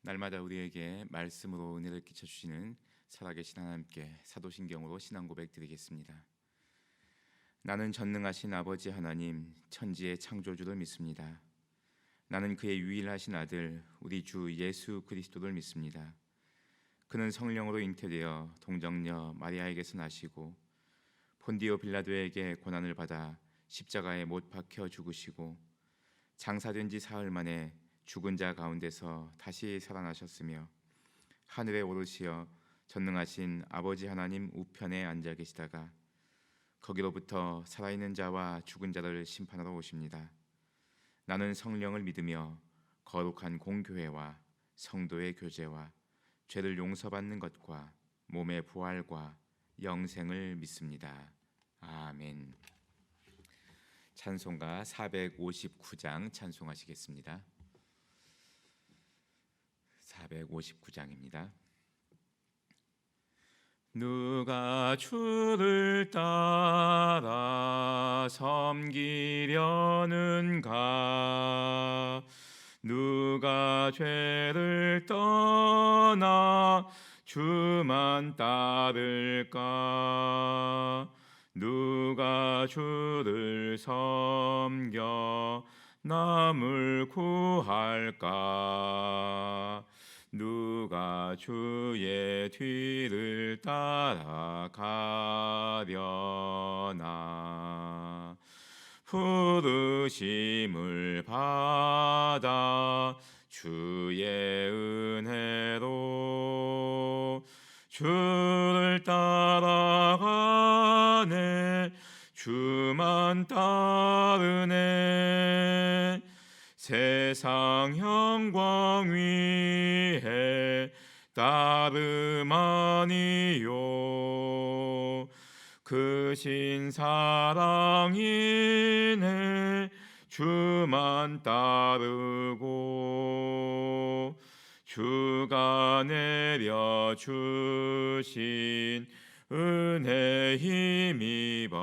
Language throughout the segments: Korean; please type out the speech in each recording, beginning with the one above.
날마다 우리에게 말씀으로 은혜를 끼쳐주시는 살아계신 하나님께 사도신경으로 신앙 고백 드리겠습니다. 나는 전능하신 아버지 하나님, 천지의 창조주를 믿습니다. 나는 그의 유일하신 아들, 우리 주 예수 그리스도를 믿습니다. 그는 성령으로 잉태되어 동정녀 마리아에게서 나시고 본디오 빌라도에게 고난을 받아 십자가에 못 박혀 죽으시고 장사된 지 사흘 만에 죽은 자 가운데서 다시 살아나셨으며 하늘에 오르시어 전능하신 아버지 하나님 우편에 앉아 계시다가 거기로부터 살아있는 자와 죽은 자를 심판하러 오십니다. 나는 성령을 믿으며 거룩한 공교회와 성도의 교제와 죄를 용서받는 것과 몸의 부활과 영생을 믿습니다. 아멘. 찬송가 459장 찬송하시겠습니다. 459장입니다. 누가 주를 따라 섬기려는가? 누가 죄를 떠나 주만 따를까? 누가 주를 섬겨 남을 구할까? 누가 주의 뒤를 따라가려나? 부르심을 받아 주의 은혜로 주를 따라가네. 주만 따르네. 세상 영광 위에 따름 아니요. 그 신 사랑이네. 주만 따르고 주가 내려주신 은혜 힘입어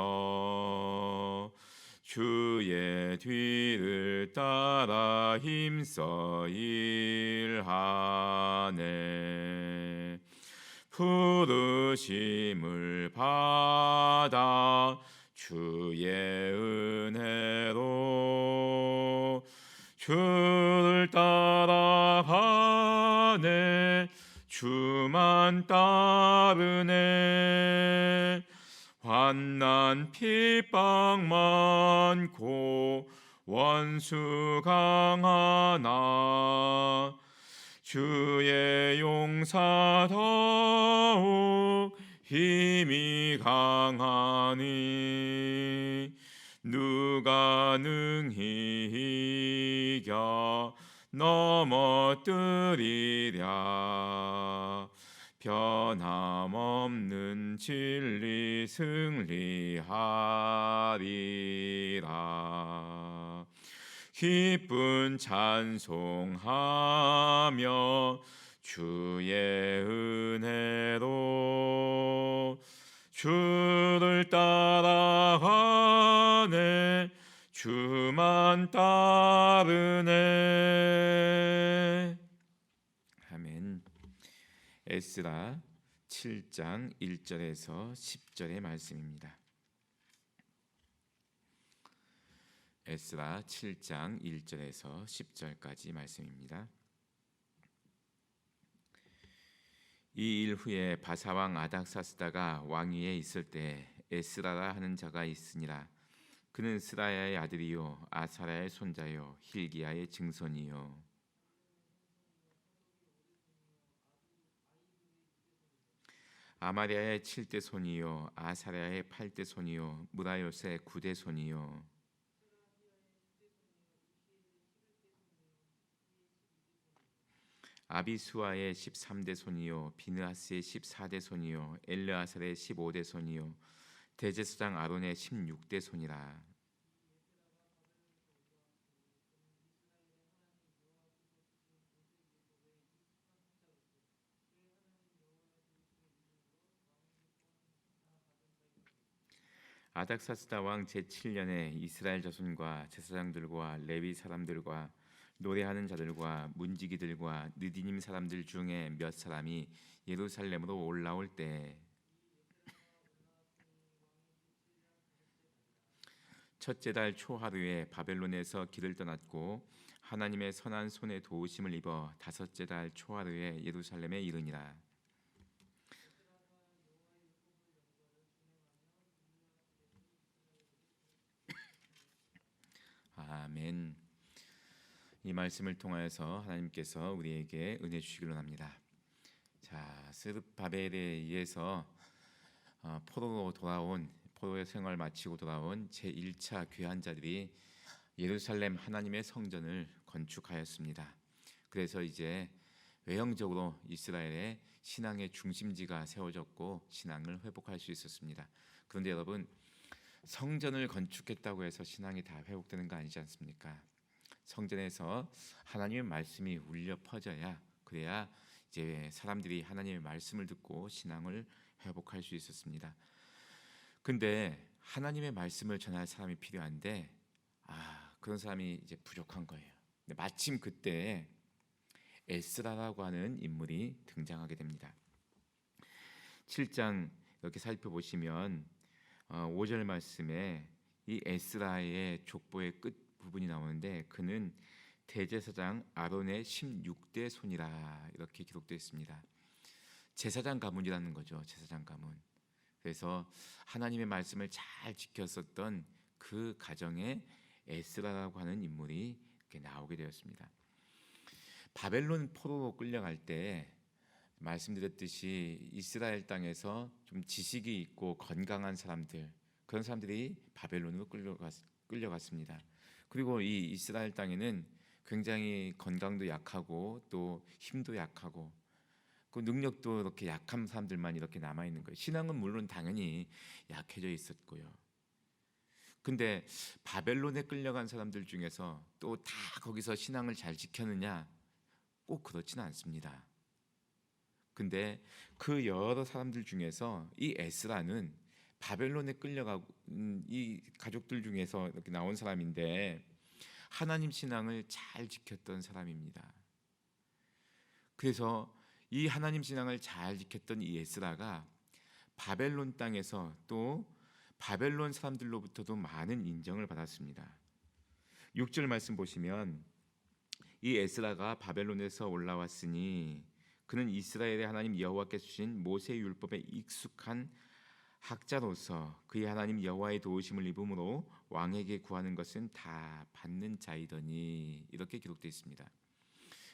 주의 뒤를 따라 힘써 일하네. 부르심을 받아 주의 은혜로 주를 따라가네. 주만 따르네. 환난 핍박 많고 원수 강하나 주의 용사 더욱 힘이 강하니 누가 능히 이겨 넘어뜨리랴. 변함없는 진리 승리하리라. 기쁜 찬송하며 주의 은혜로 주를 따라가네. 주만 따르네. 아멘. 에스라 7장 1절에서 10절의 말씀입니다. 에스라 7장 1절에서 10절까지 말씀입니다. 이 일 후에 바사왕 아닥사스다가 왕위에 있을 때 에스라라 하는 자가 있으니라. 그는 스라야의 아들이요 아사랴의 손자요 힐기야의 증손이요 아마랴의 7대 손이요 아사랴의 8대 손이요 무라요스의 9대 손이요 아비수아의 13대 손이요 비느하스의 14대 손이요 엘르아살의 15대 손이요 대제사장 아론의 16대 손이라. 아닥사스다 왕 제7년에 이스라엘 자손과 제사장들과 레위 사람들과 노래하는 자들과 문지기들과 느디님 사람들 중에 몇 사람이 예루살렘으로 올라올 때 첫째 달 초하루에 바벨론에서 길을 떠났고 하나님의 선한 손에 도우심을 입어 다섯째 달 초하루에 예루살렘에 이르니라. 아멘. 이 말씀을 통하여서 하나님께서 우리에게 은혜 주시길 원합니다. 자, 스룹바벨에 의해서 포로로 돌아온 포로의 생활 마치고 돌아온 제1차 귀환자들이 예루살렘 하나님의 성전을 건축하였습니다. 그래서 이제 외형적으로 이스라엘의 신앙의 중심지가 세워졌고 신앙을 회복할 수 있었습니다. 그런데 여러분, 성전을 건축했다고 해서 신앙이 다 회복되는 거 아니지 않습니까? 성전에서 하나님의 말씀이 울려 퍼져야, 그래야 이제 사람들이 하나님의 말씀을 듣고 신앙을 회복할 수 있었습니다. 근데 하나님의 말씀을 전할 사람이 필요한데 그런 사람이 이제 부족한 거예요. 근데 마침 그때 에스라라고 하는 인물이 등장하게 됩니다. 7장 이렇게 살펴보시면 5절 말씀에 이 에스라의 족보의 끝 부분이 나오는데 그는 대제사장 아론의 16대 손이라 이렇게 기록되어 있습니다. 제사장 가문이라는 거죠. 제사장 가문. 그래서 하나님의 말씀을 잘 지켰었던 그 가정에 에스라라고 하는 인물이 이렇게 나오게 되었습니다. 바벨론 포로로 끌려갈 때 말씀드렸듯이 이스라엘 땅에서 좀 지식이 있고 건강한 사람들, 그런 사람들이 바벨론으로 끌려갔습니다. 그리고 이 이스라엘 땅에는 굉장히 건강도 약하고 또 힘도 약하고 그 능력도 이렇게 약한 사람들만 이렇게 남아 있는 거예요. 신앙은 물론 당연히 약해져 있었고요. 근데 바벨론에 끌려간 사람들 중에서 또 다 거기서 신앙을 잘 지켰느냐? 꼭 그렇지는 않습니다. 근데 그 여러 사람들 중에서 이 에스라는 바벨론에 끌려간 이 가족들 중에서 이렇게 나온 사람인데 하나님 신앙을 잘 지켰던 사람입니다. 그래서 이 하나님 신앙을 잘 지켰던 이 에스라가 바벨론 땅에서 또 바벨론 사람들로부터도 많은 인정을 받았습니다. 6절 말씀 보시면 이 에스라가 바벨론에서 올라왔으니 그는 이스라엘의 하나님 여호와께서 주신 모세 율법에 익숙한 학자로서 그의 하나님 여호와의 도우심을 입음으로 왕에게 구하는 것은 다 받는 자이더니 이렇게 기록되어 있습니다.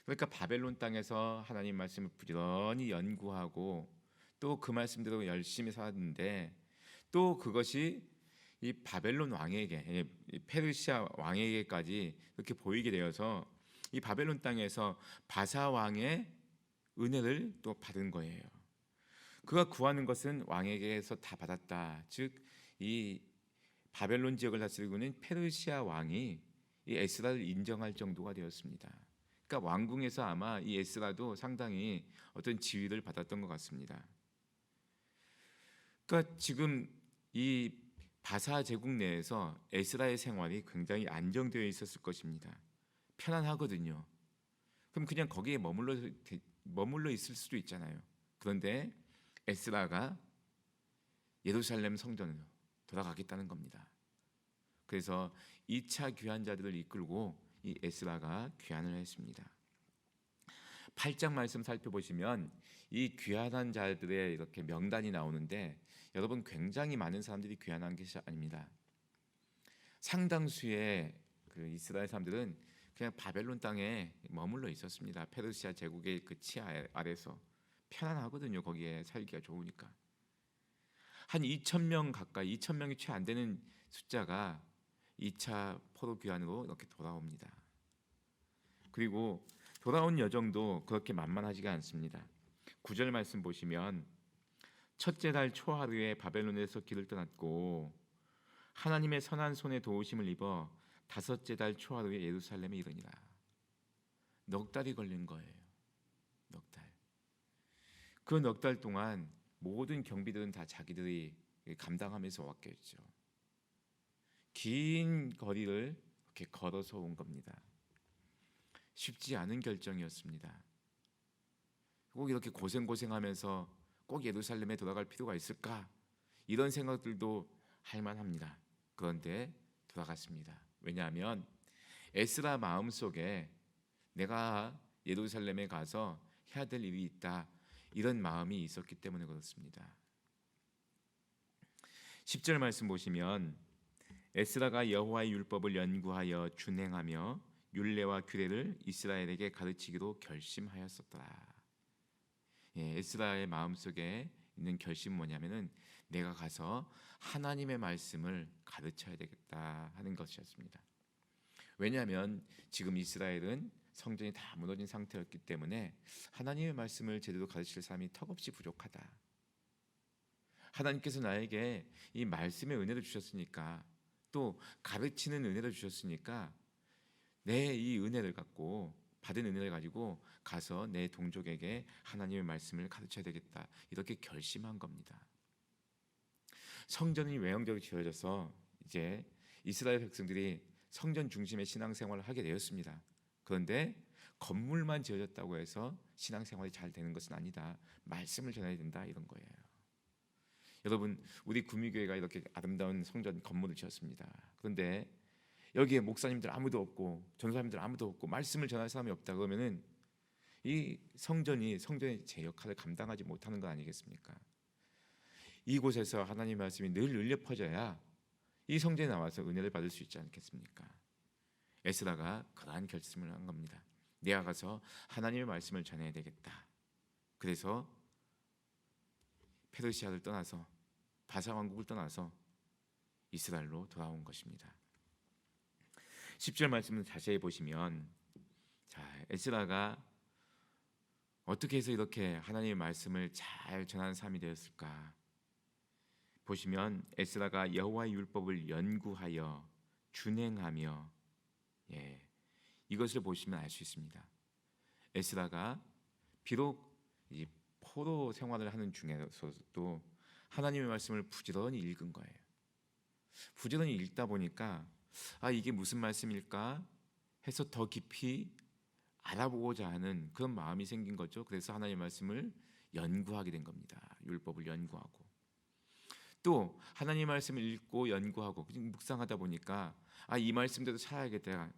그러니까 바벨론 땅에서 하나님 말씀을 부지런히 연구하고 또 그 말씀대로 열심히 살았는데 또 그것이 이 바벨론 왕에게, 페르시아 왕에게까지 이렇게 보이게 되어서 이 바벨론 땅에서 바사 왕의 은혜를 또 받은 거예요. 그가 구하는 것은 왕에게서 다 받았다. 즉 이 바벨론 지역을 다스리고 있는 페르시아 왕이 이 에스라를 인정할 정도가 되었습니다. 그러니까 왕궁에서 아마 이 에스라도 상당히 어떤 지위를 받았던 것 같습니다. 그러니까 지금 이 바사 제국 내에서 에스라의 생활이 굉장히 안정되어 있었을 것입니다. 편안하거든요. 그럼 그냥 거기에 머물러 있을 수도 있잖아요. 그런데 에스라가 예루살렘 성전으로 돌아가겠다는 겁니다. 그래서 2차 귀환자들을 이끌고 이 에스라가 귀환을 했습니다. 8장 말씀 살펴보시면 이 귀환한 자들의 이렇게 명단이 나오는데 여러분 굉장히 많은 사람들이 귀환한 것이 아닙니다. 상당수의 그 이스라엘 사람들은 그냥 바벨론 땅에 머물러 있었습니다. 페르시아 제국의 그 치하 아래서 편안하거든요. 거기에 살기가 좋으니까. 한 2,000명 가까이, 2,000명이 채 안 되는 숫자가 2차 포로 귀환으로 이렇게 돌아옵니다. 그리고 돌아온 여정도 그렇게 만만하지가 않습니다. 9절 말씀 보시면 첫째 달 초하루에 바벨론에서 길을 떠났고 하나님의 선한 손에 도우심을 입어 다섯째 달 초하루에 예루살렘에 이르니라. 넉 달이 걸린 거예요. 넉 달. 그 넉 달 동안 모든 경비들은 다 자기들이 감당하면서 왔겠죠. 긴 거리를 이렇게 걸어서 온 겁니다. 쉽지 않은 결정이었습니다. 꼭 이렇게 고생하면서 꼭 예루살렘에 돌아갈 필요가 있을까? 이런 생각들도 할 만합니다. 그런데 돌아갔습니다. 왜냐하면 에스라 마음속에 내가 예루살렘에 가서 해야 될 일이 있다, 이런 마음이 있었기 때문에 그렇습니다. 10절 말씀 보시면 에스라가 여호와의 율법을 연구하여 준행하며 율례와 규례를 이스라엘에게 가르치기로 결심하였었더라. 에스라의 마음속에 있는 결심은 뭐냐면은 내가 가서 하나님의 말씀을 가르쳐야 되겠다 하는 것이었습니다. 왜냐하면 지금 이스라엘은 성전이 다 무너진 상태였기 때문에 하나님의 말씀을 제대로 가르칠 사람이 턱없이 부족하다. 하나님께서 나에게 이 말씀의 은혜를 주셨으니까, 또 가르치는 은혜를 주셨으니까 내 이 은혜를 갖고, 받은 은혜를 가지고 가서 내 동족에게 하나님의 말씀을 가르쳐야 되겠다, 이렇게 결심한 겁니다. 성전이 외형적으로 지어져서 이제 이스라엘 백성들이 성전 중심의 신앙생활을 하게 되었습니다. 그런데 건물만 지어졌다고 해서 신앙생활이 잘 되는 것은 아니다. 말씀을 전해야 된다, 이런 거예요. 여러분, 우리 구미교회가 이렇게 아름다운 성전 건물을 지었습니다. 그런데 여기에 목사님들 아무도 없고 전사님들 아무도 없고 말씀을 전할 사람이 없다 그러면은 이 성전의 제 역할을 감당하지 못하는 거 아니겠습니까? 이곳에서 하나님의 말씀이 늘 울려 퍼져야 이 성전에 나와서 은혜를 받을 수 있지 않겠습니까? 에스라가 그러한 결심을 한 겁니다. 내가 가서 하나님의 말씀을 전해야 되겠다. 그래서 페르시아를 떠나서, 바사 왕국을 떠나서 이스라엘로 돌아온 것입니다. 10절 말씀을 자세히 보시면, 에스라가 어떻게 해서 이렇게 하나님의 말씀을 잘 전하는 사람이 되었을까? 보시면 에스라가 여호와의 율법을 연구하여 준행하며, 이것을 보시면 알 수 있습니다. 에스라가 비록 이 포로 생활을 하는 중에서도 하나님의 말씀을 부지런히 읽은 거예요. 부지런히 읽다 보니까 이게 무슨 말씀일까 해서 더 깊이 알아보고자 하는 그런 마음이 생긴 거죠. 그래서 하나님의 말씀을 연구하게 된 겁니다. 율법을 연구하고, 또 하나님의 말씀을 읽고 연구하고 묵상하다 보니까 이 말씀대로 살아야겠다,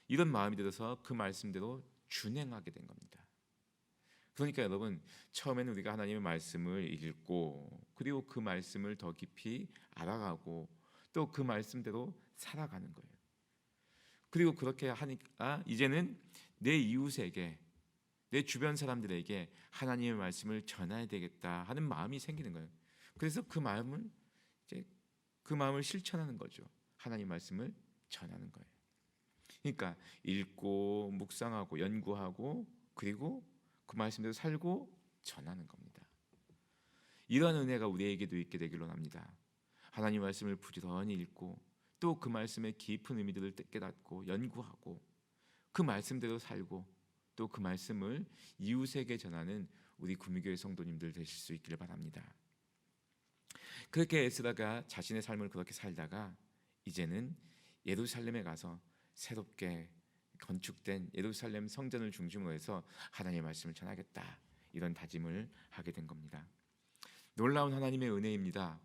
이런 마음이 들어서 그 말씀대로 준행하게 된 겁니다. 그러니까 여러분, 처음에는 우리가 하나님의 말씀을 읽고, 그리고 그 말씀을 더 깊이 알아가고, 또 그 말씀대로 살아가는 거예요. 그리고 그렇게 하니까 이제는 내 이웃에게, 내 주변 사람들에게 하나님의 말씀을 전해야 되겠다 하는 마음이 생기는 거예요. 그래서 그 마음을 실천하는 거죠. 하나님 말씀을 전하는 거예요. 그러니까 읽고 묵상하고 연구하고, 그리고 그 말씀대로 살고 전하는 겁니다. 이러한 은혜가 우리에게도 있게 되기를 원합니다. 하나님 말씀을 부지런히 읽고, 또 그 말씀의 깊은 의미들을 깨닫고 연구하고, 그 말씀대로 살고, 또 그 말씀을 이웃에게 전하는 우리 구미교회 성도님들 되실 수 있기를 바랍니다. 그렇게 에스라가 자신의 삶을 그렇게 살다가 이제는 예루살렘에 가서 새롭게 건축된 예루살렘 성전을 중심으로 해서 하나님의 말씀을 전하겠다, 이런 다짐을 하게 된 겁니다. 놀라운 하나님의 은혜입니다.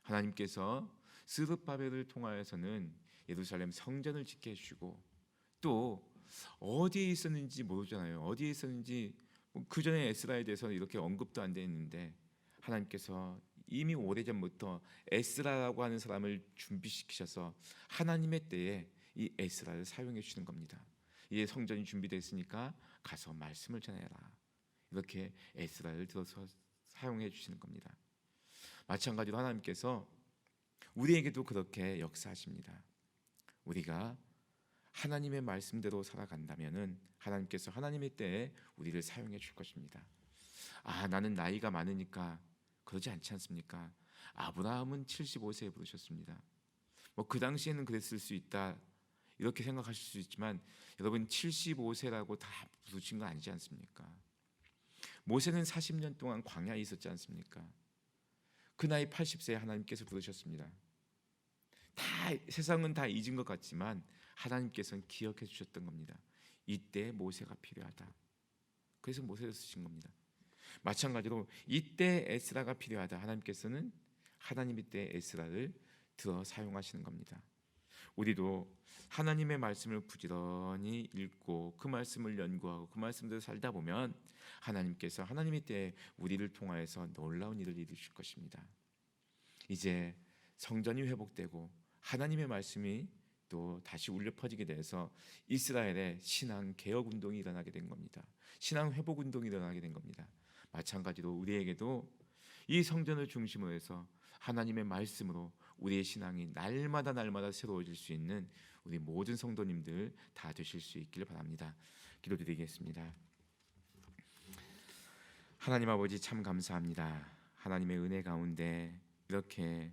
하나님께서 스룹바벨을 통하여서는 예루살렘 성전을 짓게 해주시고, 또 어디에 있었는지 모르잖아요. 어디에 있었는지 그 전에 에스라에 대해서는 이렇게 언급도 안 돼 있는데, 하나님께서 이미 오래전부터 에스라라고 하는 사람을 준비시키셔서 하나님의 때에 이 에스라를 사용해 주시는 겁니다. 이제 성전이 준비됐으니까 가서 말씀을 전해라, 이렇게 에스라를 들어서 사용해 주시는 겁니다. 마찬가지로 하나님께서 우리에게도 그렇게 역사하십니다. 우리가 하나님의 말씀대로 살아간다면은 하나님께서 하나님의 때에 우리를 사용해 줄 것입니다. 나는 나이가 많으니까 그러지 않지 않습니까? 아브라함은 75세에 부르셨습니다. 그 당시에는 그랬을 수 있다, 이렇게 생각하실 수 있지만, 여러분 75세라고 다 부르신 거 아니지 않습니까? 모세는 40년 동안 광야에 있었지 않습니까? 그 나이 80세에 하나님께서 부르셨습니다. 세상은 다 잊은 것 같지만 하나님께서는 기억해 주셨던 겁니다. 이때 모세가 필요하다. 그래서 모세를 쓰신 겁니다. 마찬가지로 이때 에스라가 필요하다. 하나님께서는 하나님의 때 에스라를 들어 사용하시는 겁니다. 우리도 하나님의 말씀을 부지런히 읽고 그 말씀을 연구하고 그 말씀대로 살다 보면 하나님께서 하나님의 때에 우리를 통하여서 놀라운 일을 이루실 것입니다. 이제 성전이 회복되고 하나님의 말씀이 또 다시 울려 퍼지게 돼서 이스라엘의 신앙 개혁 운동이 일어나게 된 겁니다. 신앙 회복 운동이 일어나게 된 겁니다. 마찬가지로 우리에게도 이 성전을 중심으로 해서 하나님의 말씀으로 우리의 신앙이 날마다 새로워질 수 있는 우리 모든 성도님들 다 되실 수 있기를 바랍니다. 기도드리겠습니다. 하나님 아버지 참 감사합니다. 하나님의 은혜 가운데 이렇게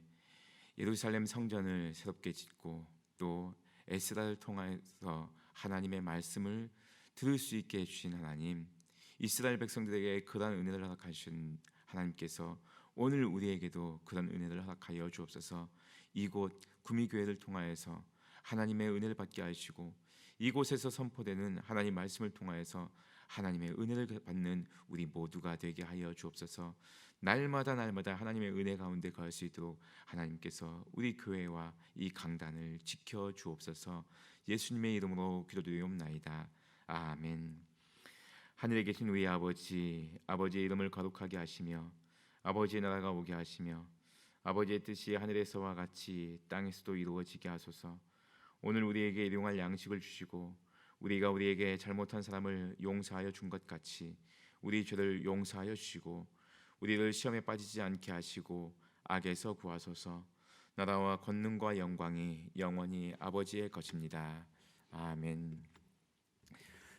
예루살렘 성전을 새롭게 짓고 또 에스라를 통해서 하나님의 말씀을 들을 수 있게 해주신 하나님, 이스라엘 백성들에게 그러한 은혜를 허락하신 하나님께서 오늘 우리에게도 그런 은혜를 허락하여 주옵소서. 이곳 구미교회를 통하여서 하나님의 은혜를 받게 하시고 이곳에서 선포되는 하나님 말씀을 통하여서 하나님의 은혜를 받는 우리 모두가 되게 하여 주옵소서. 날마다 하나님의 은혜 가운데 거할 수 있도록 하나님께서 우리 교회와 이 강단을 지켜 주옵소서. 예수님의 이름으로 기도드리옵나이다. 아멘. 하늘에 계신 우리 아버지, 아버지의 이름을 거룩하게 하시며 아버지의 나라가 오게 하시며 아버지의 뜻이 하늘에서와 같이 땅에서도 이루어지게 하소서. 오늘 우리에게 일용할 양식을 주시고 우리가 우리에게 잘못한 사람을 용서하여 준 것 같이 우리 죄를 용서하여 주시고 우리를 시험에 빠지지 않게 하시고 악에서 구하소서. 나라와 권능과 영광이 영원히 아버지의 것입니다. 아멘.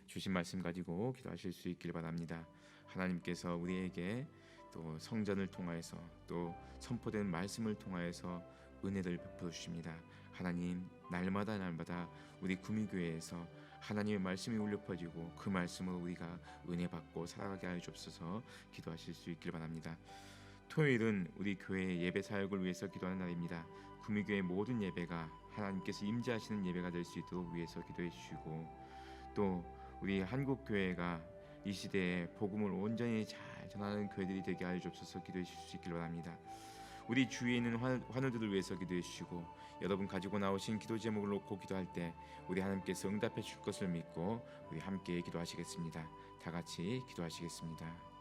주신 말씀 가지고 기도하실 수 있길 바랍니다. 하나님께서 우리에게 또 성전을 통하여서 또 선포된 말씀을 통하여서 은혜를 베풀어 주십니다. 하나님 날마다 우리 구미교회에서 하나님의 말씀이 울려 퍼지고 그 말씀으로 우리가 은혜 받고 살아가게 하여 주옵소서. 기도하실 수 있길 바랍니다. 토요일은 우리 교회의 예배 사역을 위해서 기도하는 날입니다. 구미교회 모든 예배가 하나님께서 임재하시는 예배가 될 수 있도록 위해서 기도해 주시고 또 우리 한국 교회가 이 시대에 복음을 온전히 잘 전하는 교회들이 되게 하여 주옵소서. 기도해 주실 수 있길 바랍니다. 우리 주위에 있는 환우들을 위해서 기도해 주시고 여러분 가지고 나오신 기도 제목을 놓고 기도할 때 우리 하나님께서 응답해 줄 것을 믿고 우리 함께 기도하시겠습니다. 다 같이 기도하시겠습니다.